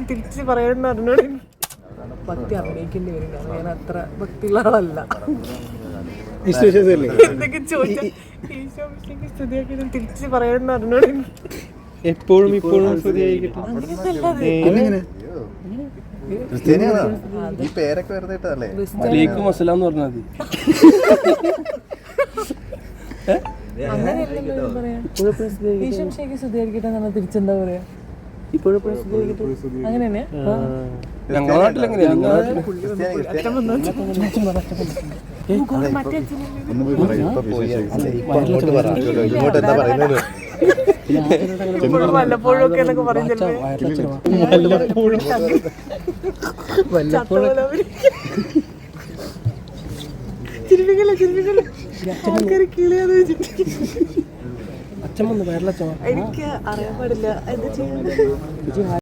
തിരിച്ച് പറയാൻ അറിഞ്ഞോട് ഭക്തി അഭിനയിക്കേണ്ടി വരും. കാരണം ഞാൻ അത്ര ഭക്തിയുള്ള ആളല്ല. എന്തൊക്കെ ചോദിച്ചാൽ തിരിച്ച് പറയാൻ അറിഞ്ഞോട് എപ്പോഴും ഇപ്പോഴും ഈ പേരൊക്കെ വെറുതെ ഇട്ടതല്ലേ? മസല എന്ന് പറഞ്ഞാൽ മതി. അങ്ങനെയല്ലല്ലോ പറയാ. സ്തുതിയായിരിക്കട്ടെ എന്നാണ് തിരിച്ചെന്താ പറയാ? അങ്ങനെ തന്നെയാ. ഞങ്ങളുടെ നാട്ടിൽ എങ്ങനെയാ? വല്ലപ്പോഴും ഒക്കെ എന്നൊക്കെ പറയുന്നില്ലേ? അച്ഛൻ വന്നു വയറിലച്ഛൻ. എനിക്ക് അറിയാൻ പാടില്ല എന്താ ചെയ്യാൻ.